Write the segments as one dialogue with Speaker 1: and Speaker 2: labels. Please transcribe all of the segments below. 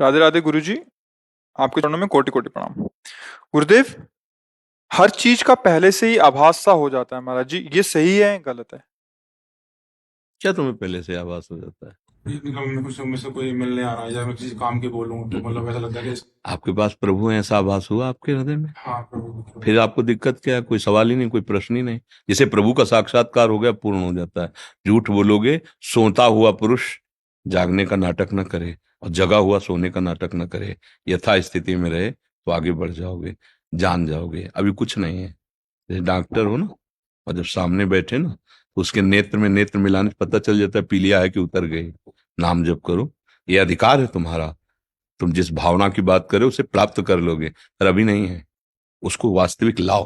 Speaker 1: राधे राधे गुरु जी। आपके चरणों में कोटि कोटि प्रणाम। गुरुदेव, हर चीज का पहले से ही आभास सा हो जाता है महाराज जी, ये सही है गलत है?
Speaker 2: क्या तुम्हें पहले से आभास हो जाता है?
Speaker 3: मतलब मैं कुछ मुझसे कोई मिलने आ रहा है या मैं किसी काम के बोलूं तो मतलब ऐसा लगता है कि
Speaker 2: आपके पास प्रभु है, ऐसा आभास हुआ आपके हृदय में?
Speaker 3: हाँ प्रभु।
Speaker 2: फिर आपको दिक्कत क्या है? कोई सवाल ही नहीं, कोई प्रश्न ही नहीं। जिसे प्रभु का साक्षात्कार हो गया, पूर्ण हो जाता है। झूठ बोलोगे, सोता हुआ पुरुष जागने का नाटक न करे और जगा हुआ सोने का नाटक न करे। यथा स्थिति में रहे तो आगे बढ़ जाओगे, जान जाओगे अभी कुछ नहीं है। जैसे डॉक्टर हो ना, और जब सामने बैठे ना तो उसके नेत्र में नेत्र मिलाने से पता चल जाता है पीलिया है कि उतर गई। नाम जप करो, ये अधिकार है तुम्हारा। तुम जिस भावना की बात करो उसे प्राप्त कर लोगे, पर अभी नहीं है। उसको वास्तविक लाओ।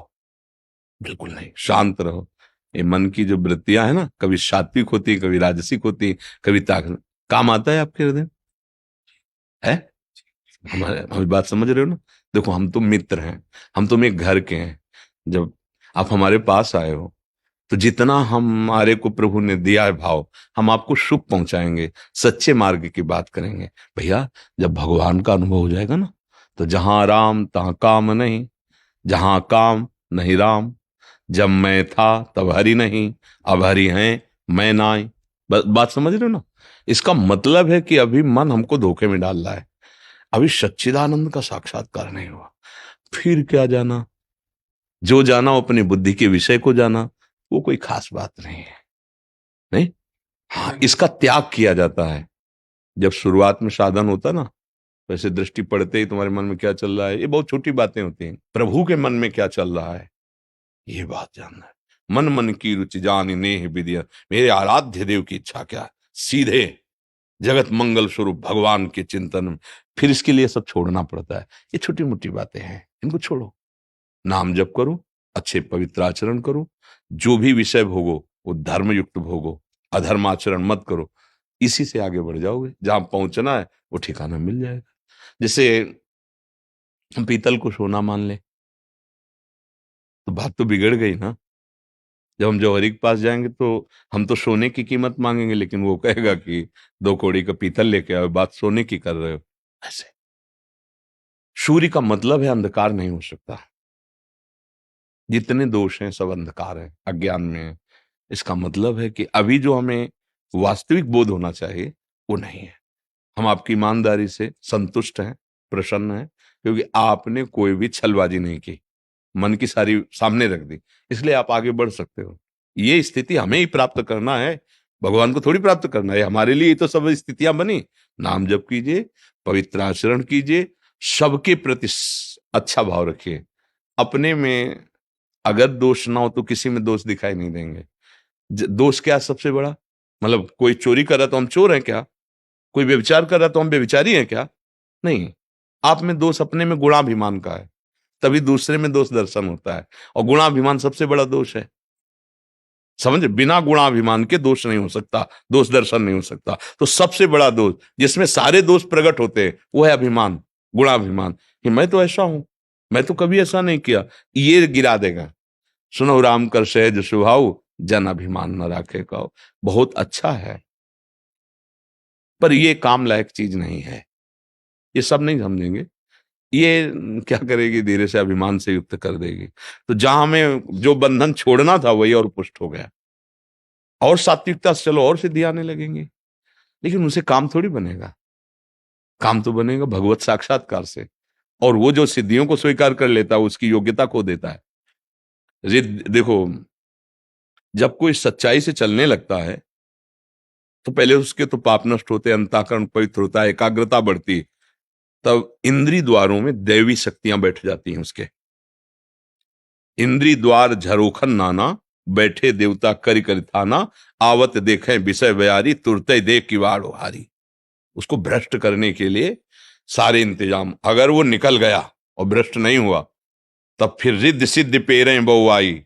Speaker 2: बिल्कुल नहीं, शांत रहो। ये मन की जो वृत्तियां है ना, कभी सात्विक होती है, कभी राजसिक होती है, कभी ताक काम आता है आपके हृदय है। हमारे हमारी बात समझ रहे हो ना? देखो, हम तुम मित्र हैं, हम तुम एक घर के हैं। जब आप हमारे पास आए हो तो जितना हमारे को प्रभु ने दिया है भाव, हम आपको सुख पहुंचाएंगे, सच्चे मार्ग की बात करेंगे। भैया, जब भगवान का अनुभव हो जाएगा ना, तो जहां राम तहां काम नहीं, जहां काम नहीं राम। जब मैं था तब हरि नहीं, अब हरि हैं मैं नाई। बात समझ रहे हो ना? इसका मतलब है कि अभी मन हमको धोखे में डाल रहा है। अभी सच्चिदानंद का साक्षात्कार नहीं हुआ। फिर क्या जाना? जो जाना वो अपनी बुद्धि के विषय को जाना, वो कोई खास बात नहीं है। नहीं, हाँ, इसका त्याग किया जाता है। जब शुरुआत में साधन होता ना, वैसे दृष्टि पड़ते ही तुम्हारे मन में क्या चल रहा है, ये बहुत छोटी बातें होती हैं। प्रभु के मन में क्या चल रहा है, ये बात जानना है। मन मन की रुचि जानी नेह विधिया, मेरे आराध्य देव की इच्छा क्या है, सीधे जगत मंगल स्वरूप भगवान के चिंतन में। फिर इसके लिए सब छोड़ना पड़ता है। ये छोटी मोटी बातें हैं, इनको छोड़ो। नाम जप करो, अच्छे पवित्र आचरण करो, जो भी विषय भोगो वो धर्म युक्त भोगो, अधर्म आचरण मत करो। इसी से आगे बढ़ जाओगे, जहां पहुंचना है वो ठिकाना मिल जाएगा। जैसे हम पीतल को सोना मान ले तो बात तो बिगड़ गई ना। जब हम जौहरी के पास जाएंगे तो हम तो सोने की कीमत मांगेंगे, लेकिन वो कहेगा कि 2 कौड़ी का पीतल लेके आओ, बात सोने की कर रहे हो। ऐसे सूर्य का मतलब है अंधकार नहीं हो सकता। जितने दोष हैं सब अंधकार है, अज्ञान में है। इसका मतलब है कि अभी जो हमें वास्तविक बोध होना चाहिए वो नहीं है। हम आपकी ईमानदारी से संतुष्ट हैं, प्रसन्न हैं, क्योंकि आपने कोई भी छलबाजी नहीं की, मन की सारी सामने रख दी, इसलिए आप आगे बढ़ सकते हो। ये स्थिति हमें ही प्राप्त करना है, भगवान को थोड़ी प्राप्त करना है। हमारे लिए ही तो सब स्थितियां बनी। नाम जप कीजिए, पवित्र आचरण कीजिए, सबके प्रति अच्छा भाव रखिए। अपने में अगर दोष ना हो तो किसी में दोष दिखाई नहीं देंगे। दोष क्या है सबसे बड़ा? मतलब कोई चोरी कर रहा तो हम चोर हैं क्या? कोई व्यभिचार कर रहा तो हम व्यभिचारी हैं क्या? नहीं। आप में दोष अपने में गुणाभिमान का है, तभी दूसरे में दोष दर्शन होता है। और गुणाभिमान सबसे बड़ा दोष है। समझे? बिना गुणाभिमान के दोष नहीं हो सकता, दोष दर्शन नहीं हो सकता। तो सबसे बड़ा दोष जिसमें सारे दोष प्रकट होते हैं वो है अभिमान, गुणाभिमान, कि मैं तो ऐसा हूं, मैं तो कभी ऐसा नहीं किया। ये गिरा देगा। सुनो राम कर सहज स्वभाव, जन अभिमान न राखे कहो। बहुत अच्छा है, पर ये काम लायक चीज नहीं है। ये सब नहीं समझेंगे। ये क्या करेगी, धीरे से अभिमान से युक्त कर देगी। तो जहां हमें जो बंधन छोड़ना था वही और पुष्ट हो गया। और सात्विकता से चलो और सिद्धि आने लगेंगी, लेकिन उसे काम थोड़ी बनेगा। काम तो बनेगा भगवत साक्षात्कार से। और वो जो सिद्धियों को स्वीकार कर लेता है उसकी योग्यता खो देता है। देखो, जब कोई सच्चाई से चलने लगता है तो पहले उसके तो पाप नष्ट होते, अंतःकरण पवित्र होता है, एकाग्रता बढ़ती, तब इंद्री द्वारों में दैवी शक्तियां बैठ जाती हैं उसके। इंद्री द्वार झरोखन नाना, बैठे देवता करि करि थाना, आवत देखें विषय बयारी, तुरते देख किवाड़ हारी। उसको भ्रष्ट करने के लिए सारे इंतजाम। अगर वो निकल गया और भ्रष्ट नहीं हुआ, तब फिर रिद्ध सिद्ध पेरें बहुआई,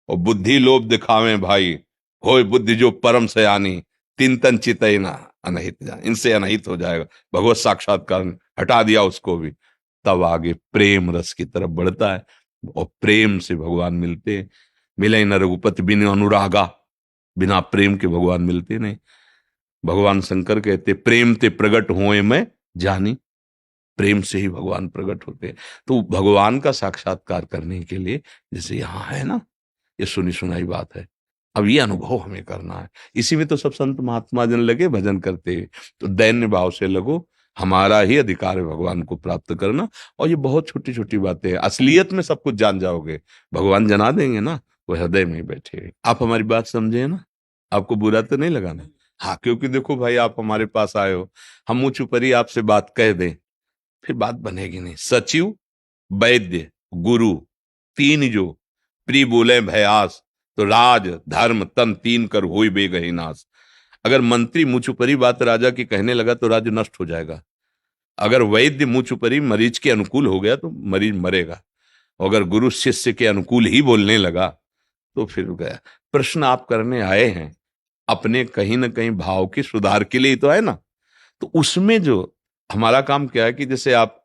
Speaker 2: और बुद्धि लोभ दिखावे भाई, होय बुद्धि जो परम सयानी, तीन तन चितई ना अनहित जान। इनसे अनहित हो जाएगा। भगवत साक्षात्कार ने हटा दिया उसको भी। तब आगे प्रेम रस की तरफ बढ़ता है, और प्रेम से भगवान मिलते हैं। मिले न रघुपति बिन अनुरागा, बिना प्रेम के भगवान मिलते नहीं। भगवान शंकर कहते प्रेम ते प्रगट होए मैं जानी। प्रेम से ही भगवान प्रकट होते हैं। तो भगवान का साक्षात्कार करने के लिए जैसे यहाँ है ना, ये सुनी सुनाई बात है, अब ये अनुभव हमें करना है। इसी में तो सब संत महात्मा जन लगे भजन करते हैं। तो दैन्य भाव से लगो, हमारा ही अधिकार है भगवान को प्राप्त करना। और ये बहुत छोटी छोटी बातें हैं, असलियत में सब कुछ जान जाओगे, भगवान जना देंगे ना, वो हृदय में ही बैठे। आप हमारी बात समझे ना, आपको बुरा तो नहीं लगा ना? हाँ, क्योंकि देखो भाई, आप हमारे पास आए हो, हम मुँह छुपरी आपसे बात कह दें, फिर बात बनेगी नहीं। सचिव, वैद्य, गुरु, तीन जो प्री बोले भयास, तो राज धर्म तन तीन कर होई बेगहि नाश। अगर मंत्री मुँह छुपरी बात राजा की कहने लगा तो राज्य नष्ट हो जाएगा। अगर वैद्य मुँह छुपरी मरीज के अनुकूल हो गया तो मरीज मरेगा। अगर गुरु शिष्य के अनुकूल ही बोलने लगा तो फिर गया। प्रश्न आप करने आए हैं अपने कहीं ना कहीं भाव की सुधार के लिए ही तो है ना। तो उसमें जो हमारा काम क्या है कि जैसे आप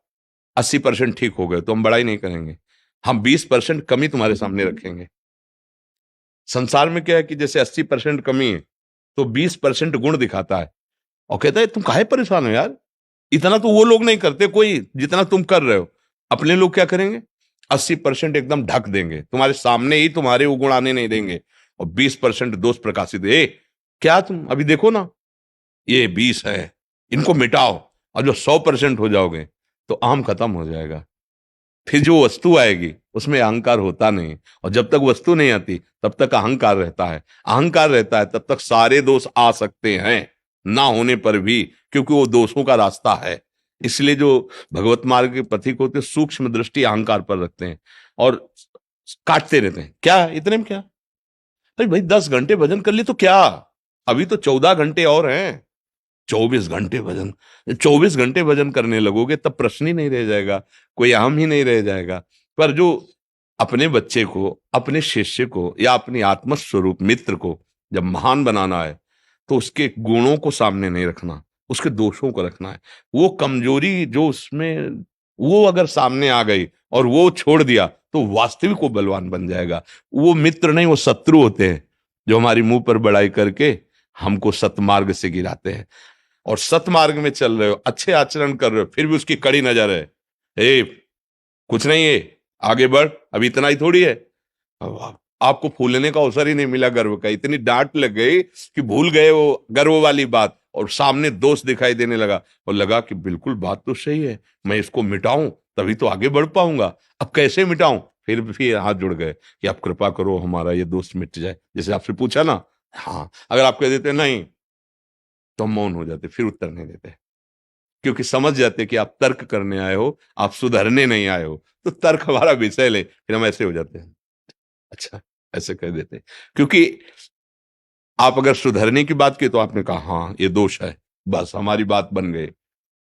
Speaker 2: 80% ठीक हो गए तो हम बड़ाई नहीं करेंगे, हम 20% कमी तुम्हारे सामने रखेंगे। संसार में क्या है कि जैसे 80% कमी है तो 20% गुण दिखाता है और कहता है तुम काहे परेशान हो यार, इतना तो वो लोग नहीं करते कोई जितना तुम कर रहे हो। अपने लोग क्या करेंगे, 80% एकदम ढक देंगे, तुम्हारे सामने ही तुम्हारे वो गुण आने नहीं देंगे, और 20% दोष प्रकाशित। क्या तुम अभी देखो ना, ये 20 है, इनको मिटाओ, और जो 100% हो जाओगे तो आम खत्म हो जाएगा। फिर जो वस्तु आएगी उसमें अहंकार होता नहीं, और जब तक वस्तु नहीं आती तब तक अहंकार रहता है। अहंकार रहता है तब तक सारे दोष आ सकते हैं ना होने पर भी, क्योंकि वो दोषों का रास्ता है। इसलिए जो भगवत मार्ग के पथिक होते सूक्ष्म दृष्टि अहंकार पर रखते हैं और काटते रहते हैं। क्या इतने में क्या, अरे भाई 10 घंटे भजन कर लिए तो क्या, अभी तो 14 घंटे और हैं। 24 घंटे भजन, 24 घंटे भजन करने लगोगे तब प्रश्न ही नहीं रह जाएगा, कोई अहम ही नहीं रह जाएगा। पर जो अपने बच्चे को, अपने शिष्य को या अपनी आत्मस्वरूप मित्र को जब महान बनाना है तो उसके गुणों को सामने नहीं रखना, उसके दोषों को रखना है। वो कमजोरी जो उसमें, वो अगर सामने आ गई और वो छोड़ दिया तो वास्तविक वो बलवान बन जाएगा। वो मित्र नहीं, वो शत्रु होते हैं जो हमारी मुंह पर बड़ाई करके हमको सतमार्ग से गिराते हैं। और सतमार्ग में चल रहे हो, अच्छे आचरण कर रहे हो, फिर भी उसकी कड़ी नजर है, ए कुछ नहीं है, आगे बढ़, अभी इतना ही थोड़ी है। अब आपको फूलने का अवसर ही नहीं मिला गर्व का, इतनी डांट लग गई कि भूल गए वो गर्व वाली बात, और सामने दोष दिखाई देने लगा और लगा कि बिल्कुल बात तो सही है, मैं इसको मिटाऊं तभी तो आगे बढ़ पाऊंगा। अब कैसे मिटाऊं, फिर हाथ जुड़ गए कि आप कृपा करो हमारा ये दोष मिट जाए। जैसे आपसे पूछा ना, हाँ, अगर आप कह देते नहीं तो हम मौन हो जाते, फिर उत्तर नहीं देते, क्योंकि समझ जाते कि आप तर्क करने आए हो, आप सुधरने नहीं आए हो। तो तर्क हमारा विषय ले, फिर हम ऐसे हो जाते हैं, अच्छा ऐसे कह देते हैं। क्योंकि आप अगर सुधरने की बात की तो आपने कहा हाँ ये दोष है, बस हमारी बात बन गई,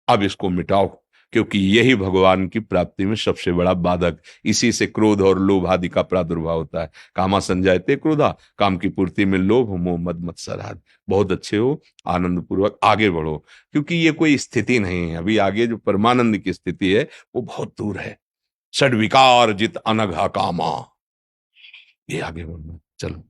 Speaker 2: अब इसको मिटाओ, क्योंकि यही भगवान की प्राप्ति में सबसे बड़ा बाधक। इसी से क्रोध और लोभ आदि का प्रादुर्भाव होता है। कामा संजायते क्रोधा, काम की पूर्ति में लोभ मोह मद मत्सर आदि। बहुत अच्छे हो, आनंद पूर्वक आगे बढ़ो, क्योंकि ये कोई स्थिति नहीं है। अभी आगे जो परमानंद की स्थिति है वो बहुत दूर है। षड विकार जित अनघा कामा, ये आगे बढ़ना, चलो।